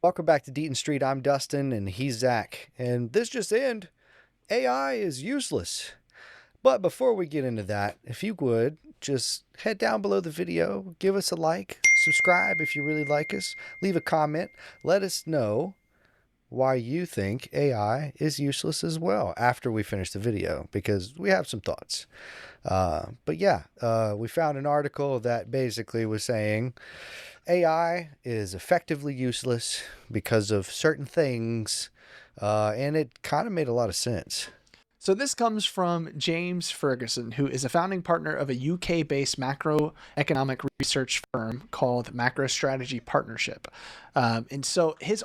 Welcome back to Deaton Street. I'm Dustin and he's Zach. And this just in, AI is useless. But before we get into that, if you would, just head down below the video, give us a like, subscribe if you really like us, leave a comment, let us know why you think AI is useless as well after we finish the video, because we have some thoughts. We found an article that basically was saying AI is effectively useless because of certain things, and it kind of made a lot of sense. So this comes from James Ferguson, who is a founding partner of a UK-based macroeconomic research firm called MacroStrategy Partnership. And so his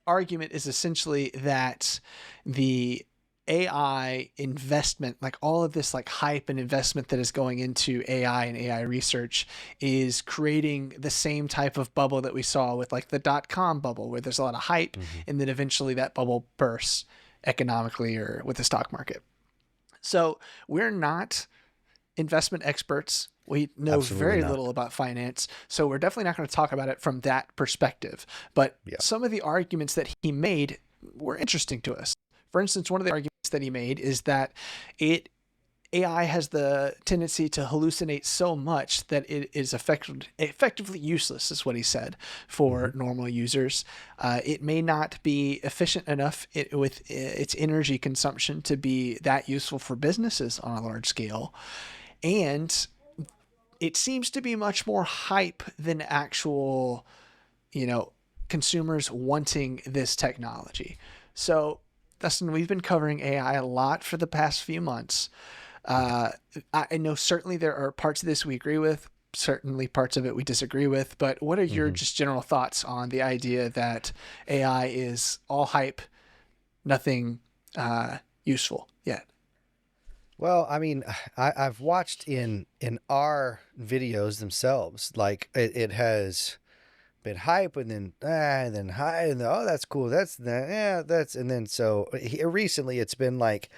argument is essentially that the AI investment, like all of this like hype and investment that is going into AI and AI research, is creating the same type of bubble that we saw with like the .com bubble, where there's a lot of hype and then eventually that bubble bursts economically or with the stock market. So we're not investment experts. We know Absolutely very not. little about finance. So we're definitely not going to talk about it from that perspective. But Yeah. some of the arguments that he made were interesting to us. For instance, one of the arguments that he made is that AI has the tendency to hallucinate so much that it is effectively useless, is what he said, for normal users. It may not be efficient enough with its energy consumption to be that useful for businesses on a large scale. And it seems to be much more hype than actual, consumers wanting this technology. So, Dustin, we've been covering AI a lot for the past few months. I know certainly there are parts of this we agree with, certainly parts of it we disagree with, but what are your just general thoughts on the idea that AI is all hype, nothing useful yet? Well, I mean, I've watched in our videos themselves, like it has been hype and then high and then, oh, that's cool, that's that, yeah, that's, and then so recently it's been like,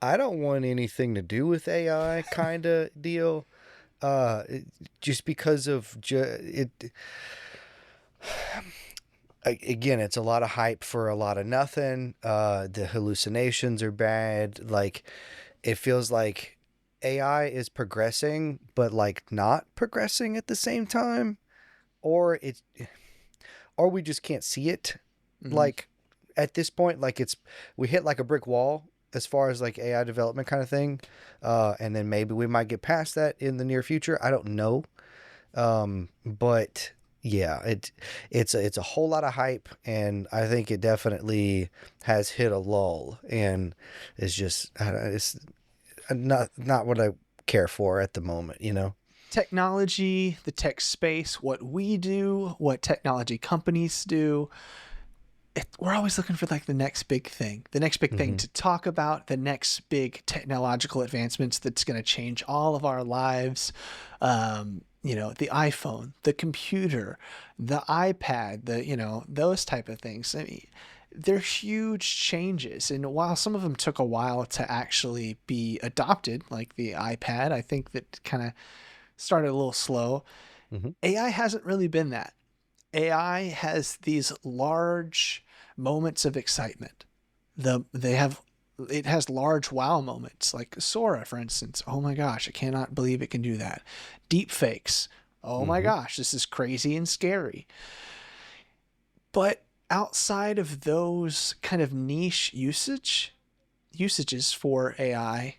I don't want anything to do with AI kind of deal. Just because of it. Again, it's a lot of hype for a lot of nothing. The hallucinations are bad. Like, it feels like AI is progressing, but like not progressing at the same time, or or we just can't see it. Mm-hmm. Like at this point, like we hit like a brick wall as far as like AI development kind of thing, and then maybe we might get past that in the near future. I don't know, but yeah, it's a whole lot of hype, and I think it definitely has hit a lull, and it's just I don't know, it's not what I care for at the moment, you know. Technology, the tech space, what we do, what technology companies do, we're always looking for like the next big thing, Mm-hmm. to talk about, the next big technological advancements that's going to change all of our lives. The iPhone, the computer, the iPad, those type of things. I mean, they're huge changes. And while some of them took a while to actually be adopted, like the iPad, I think that kind of started a little slow. Mm-hmm. AI hasn't really been that. AI has these large moments of excitement. It has large wow moments, like Sora, for instance. Oh my gosh, I cannot believe it can do that. Deep fakes. Oh my Mm-hmm. gosh, this is crazy and scary. But outside of those kind of niche usages for AI,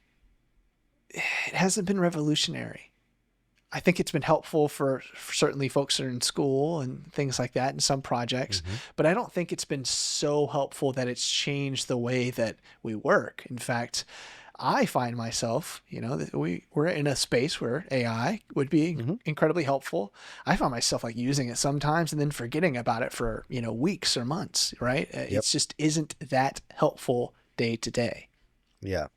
it hasn't been revolutionary. I think it's been helpful for certainly folks that are in school and things like that in some projects, Mm-hmm. but I don't think it's been so helpful that it's changed the way that we work. In fact, I find myself, that we're in a space where AI would be Mm-hmm. incredibly helpful. I find myself like using it sometimes and then forgetting about it for, weeks or months, right? Yep. It's just isn't that helpful day to day. Yeah.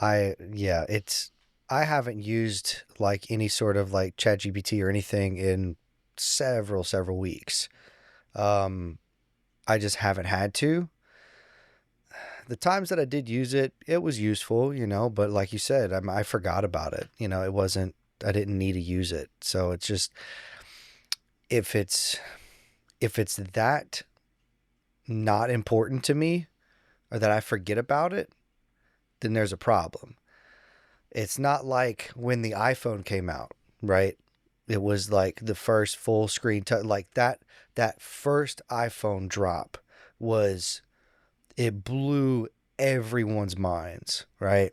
It's I haven't used like any sort of like ChatGPT or anything in several weeks. Um, I just haven't had to. The times that I did use it, it was useful, you know, but like you said, I forgot about it. You know, it wasn't, I didn't need to use it. So it's just, if it's, if it's that, not important to me or that I forget about it, then there's a problem. It's not like when the iPhone came out, right? It was like the first full screen touch, like that first iPhone drop was, it blew everyone's minds, right?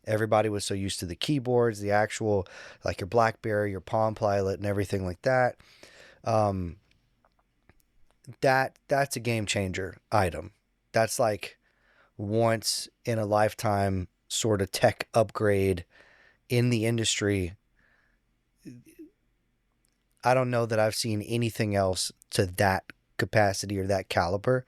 Everybody was so used to the keyboards, the actual, like your BlackBerry, your Palm Pilot, and everything like that. Um, that's a game changer item. That's like once in a lifetime sort of tech upgrade in the industry. I don't know that I've seen anything else to that capacity or that caliber.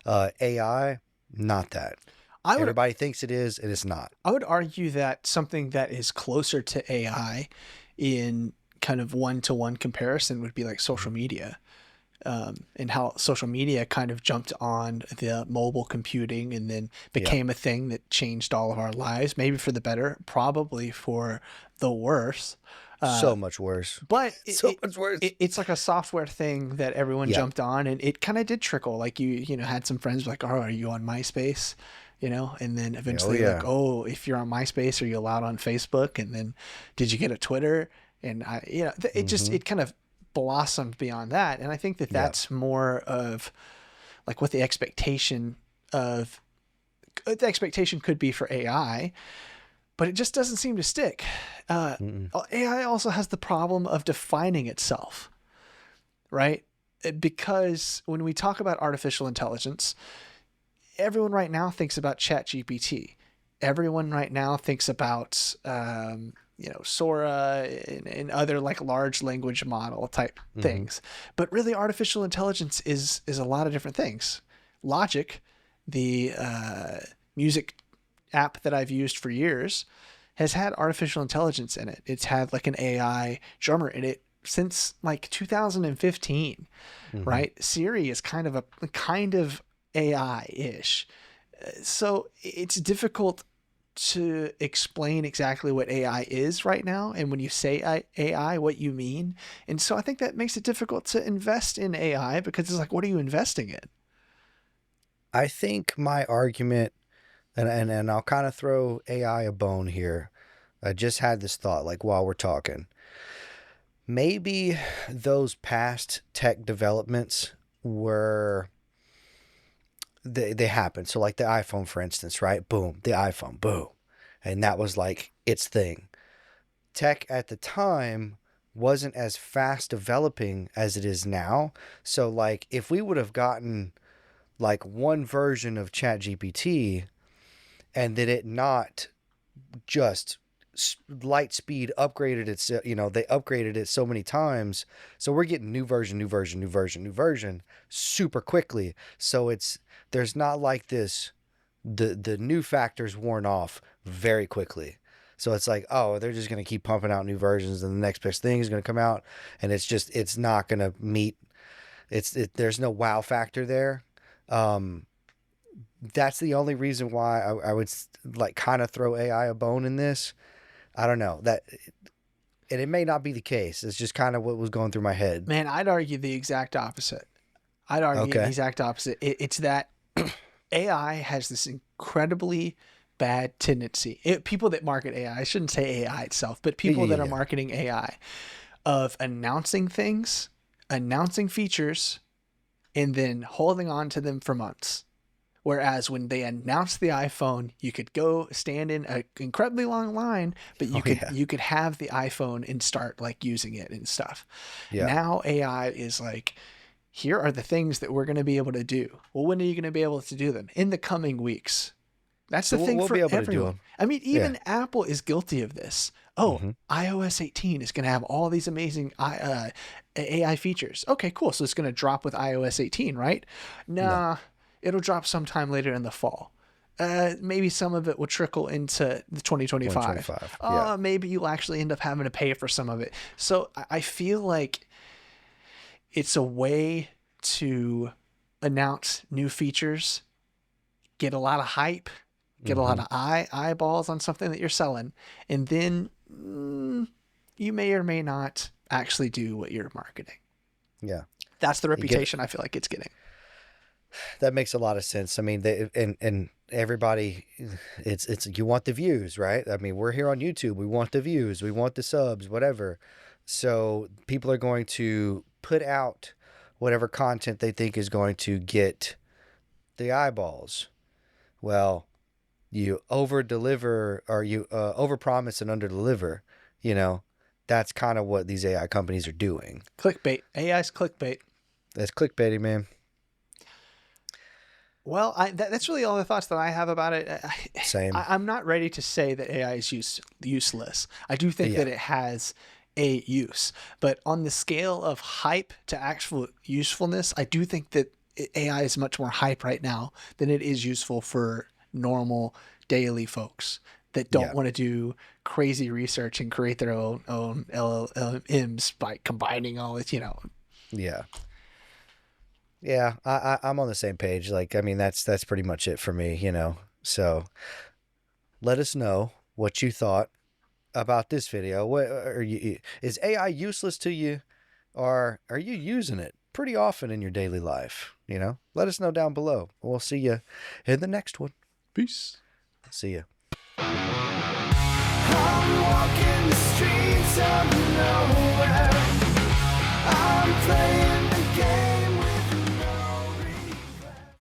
AI, not that. I would Everybody thinks it is, and it's not. I would argue that something that is closer to AI in kind of one-to-one comparison would be like social media. And how social media kind of jumped on the mobile computing and then Yeah. became a thing that changed all of our lives, maybe for the better, probably for the worse. So much worse. But So much worse. it's like a software thing that everyone Yeah. jumped on, and it kind of did trickle. Like you know, had some friends like, oh, are you on MySpace? You know, and then eventually yeah. like, oh, if you're on MySpace, are you allowed on Facebook? And then did you get a Twitter? And it kind of blossomed beyond that. And I think that Yeah. that's more of like what the expectation could be for AI, but it just doesn't seem to stick. AI also has the problem of defining itself, right? Because when we talk about artificial intelligence, everyone right now thinks about ChatGPT. Everyone right now thinks about, Sora and other like large language model type things. But really, artificial intelligence is a lot of different things. Logic, the music app that I've used for years, has had artificial intelligence in it. It's had like an AI drummer in it since like 2015, right? Siri is kind of AI-ish. So it's difficult to explain exactly what AI is right now, and when you say AI, what you mean. And so I think that makes it difficult to invest in AI because it's like, what are you investing in? I think my argument, and I'll kind of throw AI a bone here. I just had this thought, like while we're talking. Maybe those past tech developments were, they happened. So like the iPhone, for instance, right? Boom, the iPhone, boom. And that was like its thing. Tech at the time wasn't as fast developing as it is now. So like if we would have gotten like one version of ChatGPT and then it not just light speed upgraded it, they upgraded it so many times, so we're getting new version, new version, new version, new version super quickly. So there's not like this, the new factors worn off very quickly. So it's like, oh, they're just going to keep pumping out new versions and the next best thing is going to come out, and it's not going to meet, there's no wow factor there. um that's the only reason why I would like kind of throw AI a bone in this. I don't know that, and it may not be the case. It's just kind of what was going through my head. Man, I'd argue the exact opposite. Okay. It's that AI has this incredibly bad tendency. People that market AI, I shouldn't say AI itself, but Yeah, people yeah, that are yeah. marketing AI, of announcing things, announcing features, and then holding on to them for months. Whereas when they announced the iPhone, you could go stand in an incredibly long line, but Oh yeah. you could have the iPhone and start like using it and stuff. Yeah. Now AI is like, here are the things that we're going to be able to do. Well, when are you going to be able to do them? In the coming weeks. That's So the we'll, thing we'll be for able to do everyone. them. I mean, Yeah. even Apple is guilty of this. Oh, Mm-hmm. iOS 18 is going to have all these amazing AI features. Okay, cool. So it's going to drop with iOS 18, right? No. Nah, it'll drop sometime later in the fall. Maybe some of it will trickle into the 2025. 2025. Yeah. Maybe you'll actually end up having to pay for some of it. So I feel like it's a way to announce new features, get a lot of hype, get a lot Mm-hmm. of eyeballs on something that you're selling, and then you may or may not actually do what you're marketing. Yeah. That's the You get reputation I feel like it's getting. that makes a lot of sense. I mean, and everybody, it's you want the views, right? I mean, we're here on YouTube. We want the views. We want the subs, whatever. So people are going to put out whatever content they think is going to get the eyeballs. Well, you over deliver or you over promise and under deliver. You know, that's kind of what these AI companies are doing. Clickbait. AI's clickbait. That's clickbaity, man. Well, that's really all the thoughts that I have about it. Same. I'm not ready to say that AI is useless. I do think that it has a use, but on the scale of hype to actual usefulness, I do think that AI is much more hype right now than it is useful for normal daily folks that don't want to do crazy research and create their own LLMs by combining all this, Yeah. Yeah, I'm on the same page. Like, I mean, that's pretty much it for me, So let us know what you thought about this video. What is AI useless to you, or are you using it pretty often in your daily life? Let us know down below. We'll see you in the next one. Peace. See ya. I'm walking